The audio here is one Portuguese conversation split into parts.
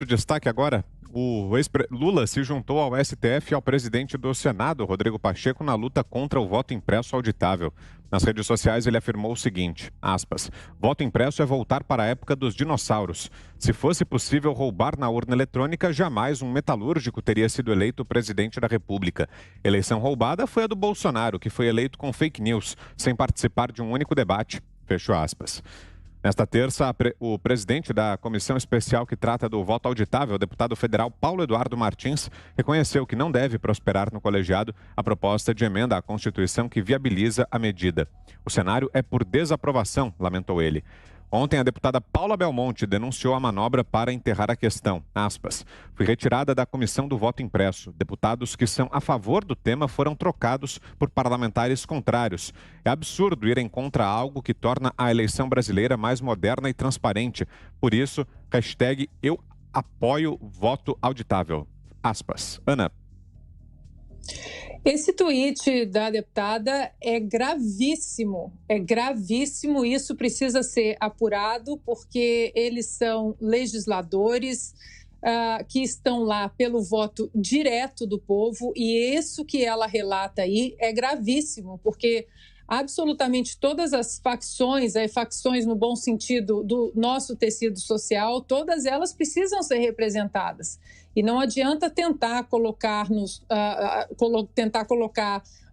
O destaque agora, Lula se juntou ao STF e ao presidente do Senado, Rodrigo Pacheco, na luta contra o voto impresso auditável. Nas redes sociais ele afirmou o seguinte, aspas, voto impresso é voltar para a época dos dinossauros. Se fosse possível roubar na urna eletrônica, jamais um metalúrgico teria sido eleito presidente da República. Eleição roubada foi a do Bolsonaro, que foi eleito com fake news, sem participar de um único debate. Fecho aspas. Nesta terça, o presidente da comissão especial que trata do voto auditável, o deputado federal Paulo Eduardo Martins, reconheceu que não deve prosperar no colegiado a proposta de emenda à Constituição que viabiliza a medida. O cenário é por desaprovação, lamentou ele. Ontem, a deputada Paula Belmonte denunciou a manobra para enterrar a questão. Aspas. Fui retirada da comissão do voto impresso. Deputados que são a favor do tema foram trocados por parlamentares contrários. É absurdo irem contra algo que torna a eleição brasileira mais moderna e transparente. Por isso, hashtag eu apoio voto auditável. Aspas. Ana. Esse tweet da deputada é gravíssimo, isso precisa ser apurado, porque eles são legisladores que estão lá pelo voto direto do povo, e isso que ela relata aí é gravíssimo, porque absolutamente todas as facções no bom sentido do nosso tecido social, todas elas precisam ser representadas. E não adianta tentar colocar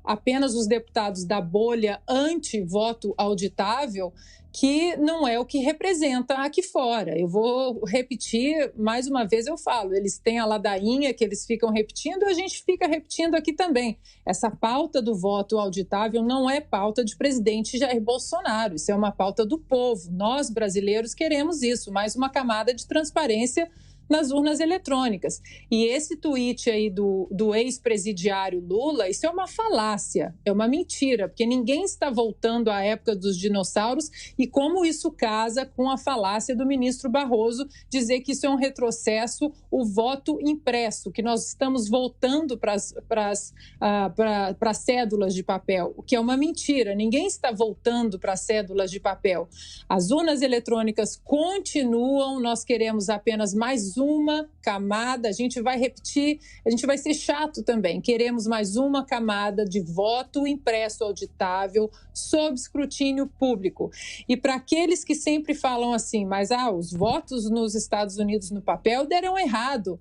apenas os deputados da bolha anti-voto auditável, que não é o que representa aqui fora. Eu vou repetir, mais uma vez eu falo, eles têm a ladainha que eles ficam repetindo, a gente fica repetindo aqui também. Essa pauta do voto auditável não é pauta de presidente Jair Bolsonaro, isso é uma pauta do povo. Nós, brasileiros, queremos isso, mais uma camada de transparência nas urnas eletrônicas. E esse tweet aí do ex-presidiário Lula, isso é uma falácia, é uma mentira, porque ninguém está voltando à época dos dinossauros, e como isso casa com a falácia do ministro Barroso dizer que isso é um retrocesso, o voto impresso, que nós estamos voltando para as cédulas de papel, o que é uma mentira. Ninguém está voltando para as cédulas de papel. As urnas eletrônicas continuam, nós queremos apenas mais uma camada, a gente vai repetir, a gente vai ser chato também, queremos mais uma camada de voto impresso auditável sob escrutínio público. E para aqueles que sempre falam assim, mas os votos nos Estados Unidos no papel deram errado.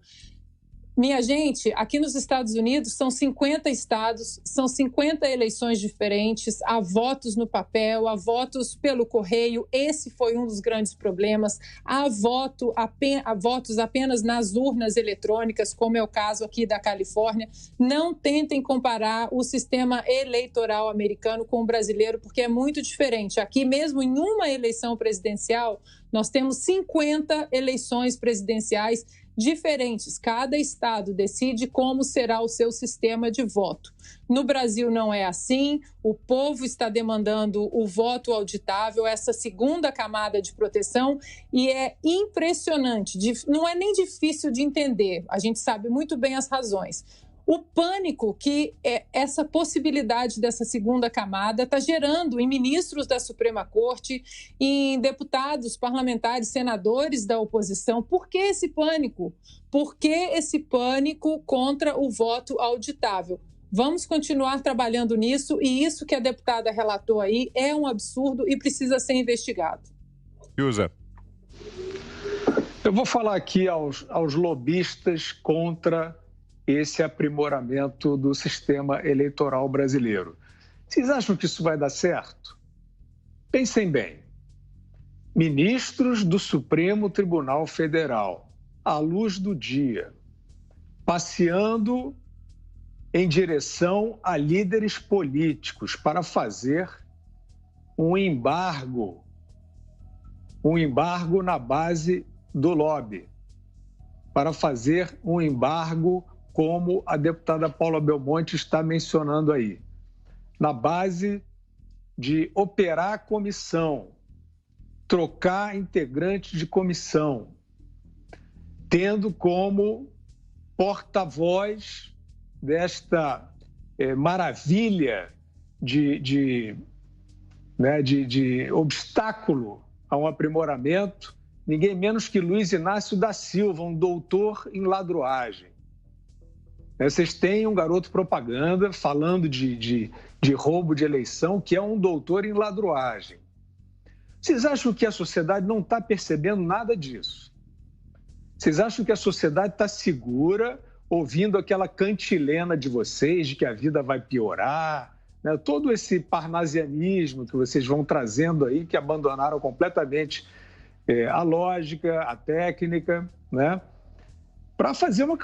Minha gente, aqui nos Estados Unidos são 50 estados, são 50 eleições diferentes, há votos no papel, há votos pelo correio, esse foi um dos grandes problemas, há votos apenas nas urnas eletrônicas, como é o caso aqui da Califórnia. Não tentem comparar o sistema eleitoral americano com o brasileiro, porque é muito diferente. Aqui mesmo em uma eleição presidencial, nós temos 50 eleições presidenciais diferentes. Cada estado decide como será o seu sistema de voto. No Brasil não é assim, o povo está demandando o voto auditável, essa segunda camada de proteção, e é impressionante, não é nem difícil de entender, a gente sabe muito bem as razões. O pânico que essa possibilidade dessa segunda camada está gerando em ministros da Suprema Corte, em deputados, parlamentares, senadores da oposição. Por que esse pânico? Por que esse pânico contra o voto auditável? Vamos continuar trabalhando nisso, e isso que a deputada relatou aí é um absurdo e precisa ser investigado. Usa. Eu vou falar aqui aos lobistas contra esse aprimoramento do sistema eleitoral brasileiro. Vocês acham que isso vai dar certo? Pensem bem. Ministros do Supremo Tribunal Federal, à luz do dia, passeando em direção a líderes políticos para fazer um embargo na base do lobby, para fazer um embargo como a deputada Paula Belmonte está mencionando aí, na base de operar a comissão, trocar integrantes de comissão, tendo como porta-voz desta maravilha de obstáculo a um aprimoramento ninguém menos que Luiz Inácio da Silva, um doutor em ladruagem. Vocês têm um garoto propaganda falando de roubo de eleição, que é um doutor em ladruagem. Vocês acham que a sociedade não está percebendo nada disso? Vocês acham que a sociedade está segura, ouvindo aquela cantilena de vocês, de que a vida vai piorar, né? Todo esse parnasianismo que vocês vão trazendo aí, que abandonaram completamente a lógica, a técnica, né? Para fazer uma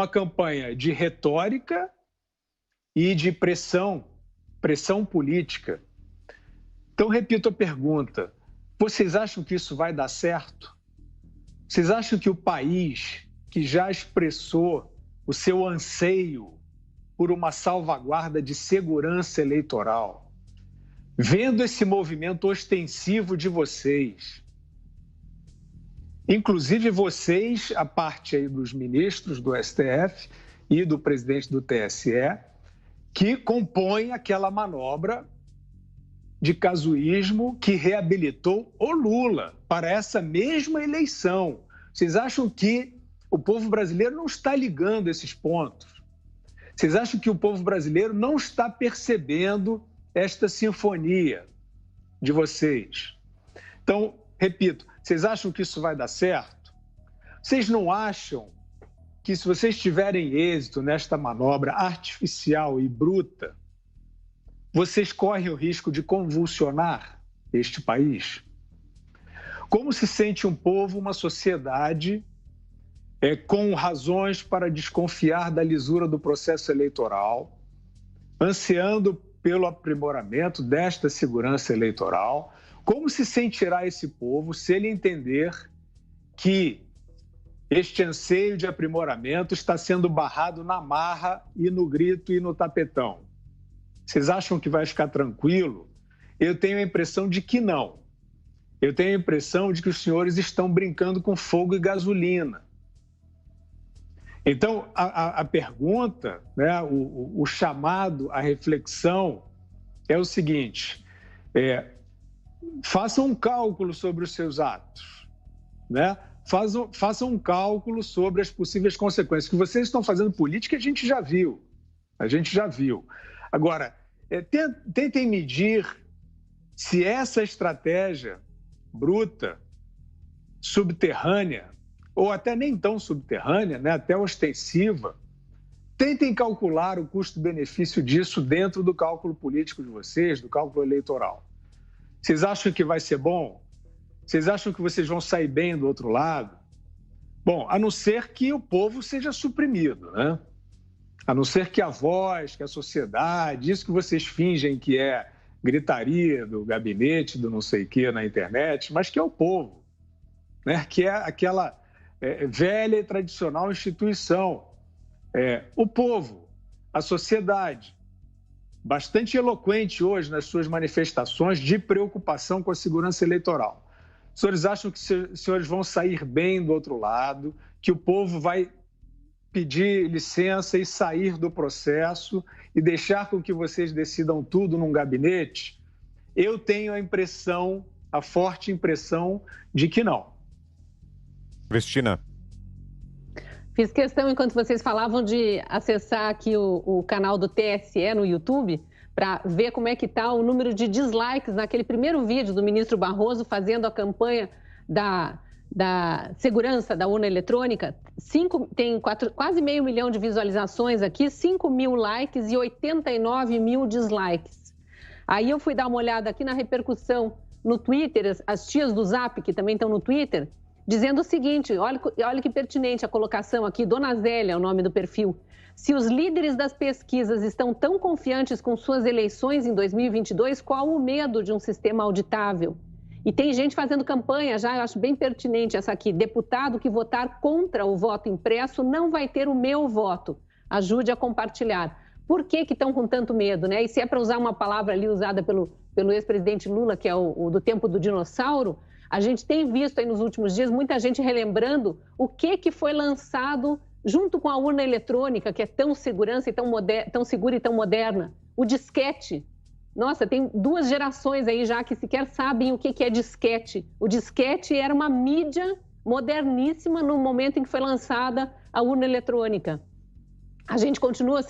campanha de retórica e de pressão política. Então, repito a pergunta, vocês acham que isso vai dar certo? Vocês acham que o país que já expressou o seu anseio por uma salvaguarda de segurança eleitoral, vendo esse movimento ostensivo de vocês, inclusive vocês, a parte aí dos ministros do STF e do presidente do TSE, que compõem aquela manobra de casuísmo que reabilitou o Lula para essa mesma eleição. Vocês acham que o povo brasileiro não está ligando esses pontos? Vocês acham que o povo brasileiro não está percebendo esta sinfonia de vocês? Então, repito, vocês acham que isso vai dar certo? Vocês não acham que, se vocês tiverem êxito nesta manobra artificial e bruta, vocês correm o risco de convulsionar este país? Como se sente um povo, uma sociedade com razões para desconfiar da lisura do processo eleitoral, ansiando pelo aprimoramento desta segurança eleitoral? Como se sentirá esse povo se ele entender que este anseio de aprimoramento está sendo barrado na marra e no grito e no tapetão? Vocês acham que vai ficar tranquilo? Eu tenho a impressão de que não. Eu tenho a impressão de que os senhores estão brincando com fogo e gasolina. Então, a pergunta, né, o chamado à reflexão é o seguinte: façam um cálculo sobre os seus atos, né? Façam um cálculo sobre as possíveis consequências. Que vocês estão fazendo política, a gente já viu. Agora, tentem medir se essa estratégia bruta, subterrânea, ou até nem tão subterrânea, né, até ostensiva, tentem calcular o custo-benefício disso dentro do cálculo político de vocês, do cálculo eleitoral. Vocês acham que vai ser bom? Vocês acham que vocês vão sair bem do outro lado? Bom, a não ser que o povo seja suprimido, né? A não ser que a voz, que a sociedade, isso que vocês fingem que é gritaria do gabinete, do não sei o quê na internet, mas que é o povo, né? Que é aquela velha e tradicional instituição. O povo, a sociedade, bastante eloquente hoje nas suas manifestações de preocupação com a segurança eleitoral. Os senhores acham que os senhores vão sair bem do outro lado, que o povo vai pedir licença e sair do processo e deixar com que vocês decidam tudo num gabinete? Eu tenho a forte impressão de que não. Cristina. Fiz questão, enquanto vocês falavam, de acessar aqui o canal do TSE no YouTube para ver como é que está o número de dislikes naquele primeiro vídeo do ministro Barroso fazendo a campanha da segurança da urna eletrônica. Tem quase 500 mil de visualizações aqui, 5 mil likes e 89 mil dislikes. Aí eu fui dar uma olhada aqui na repercussão no Twitter, as tias do Zap, que também estão no Twitter, dizendo o seguinte: olha que pertinente a colocação aqui, Dona Zélia é o nome do perfil. Se os líderes das pesquisas estão tão confiantes com suas eleições em 2022, qual o medo de um sistema auditável? E tem gente fazendo campanha já, eu acho bem pertinente essa aqui: deputado que votar contra o voto impresso não vai ter o meu voto. Ajude a compartilhar. Por que estão com tanto medo, né? E se é para usar uma palavra ali usada pelo ex-presidente Lula, que é o do tempo do dinossauro, a gente tem visto aí nos últimos dias muita gente relembrando o que foi lançado junto com a urna eletrônica, que é tão segura e tão moderna, o disquete. Nossa, tem 2 gerações aí já que sequer sabem o que é disquete. O disquete era uma mídia moderníssima no momento em que foi lançada a urna eletrônica. A gente continua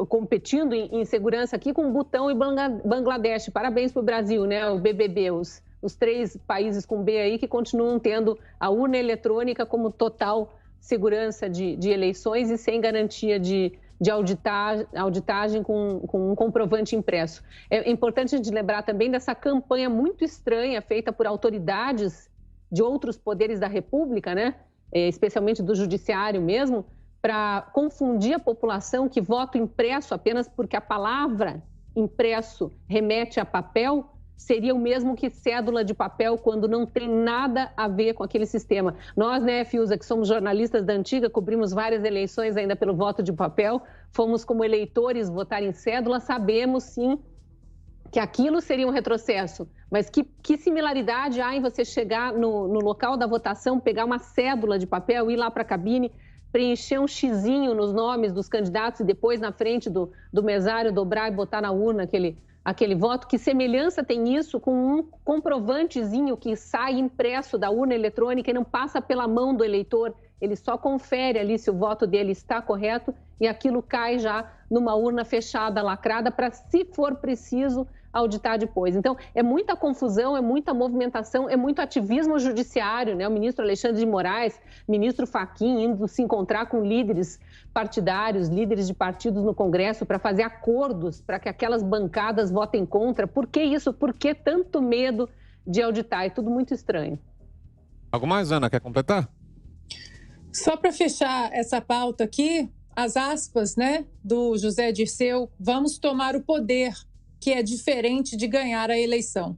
competindo em segurança aqui com Butão e Bangladesh. Parabéns para o Brasil, né? O BBB, os 3 países com B aí que continuam tendo a urna eletrônica como total segurança de eleições e sem garantia de auditagem com um comprovante impresso. É importante a gente lembrar também dessa campanha muito estranha feita por autoridades de outros poderes da República, né? Especialmente do Judiciário mesmo, para confundir a população que voto impresso apenas porque a palavra impresso remete a papel seria o mesmo que cédula de papel quando não tem nada a ver com aquele sistema. Nós, né, Fiuza, que somos jornalistas da antiga, cobrimos várias eleições ainda pelo voto de papel, fomos como eleitores votar em cédula, sabemos sim que aquilo seria um retrocesso, mas que similaridade há em você chegar no local da votação, pegar uma cédula de papel, ir lá para a cabine, preencher um xizinho nos nomes dos candidatos e depois na frente do mesário dobrar e botar na urna aquele voto? Que semelhança tem isso com um comprovantezinho que sai impresso da urna eletrônica e não passa pela mão do eleitor? Ele só confere ali se o voto dele está correto e aquilo cai já numa urna fechada, lacrada, para, se for preciso, auditar depois. Então, é muita confusão, é muita movimentação, é muito ativismo judiciário, né? O ministro Alexandre de Moraes, ministro Fachin, indo se encontrar com líderes partidários, líderes de partidos no Congresso para fazer acordos para que aquelas bancadas votem contra. Por que isso? Por que tanto medo de auditar? É tudo muito estranho. Algo mais, Ana? Quer completar? Só para fechar essa pauta aqui, as aspas, né, do José Dirceu: vamos tomar o poder, que é diferente de ganhar a eleição.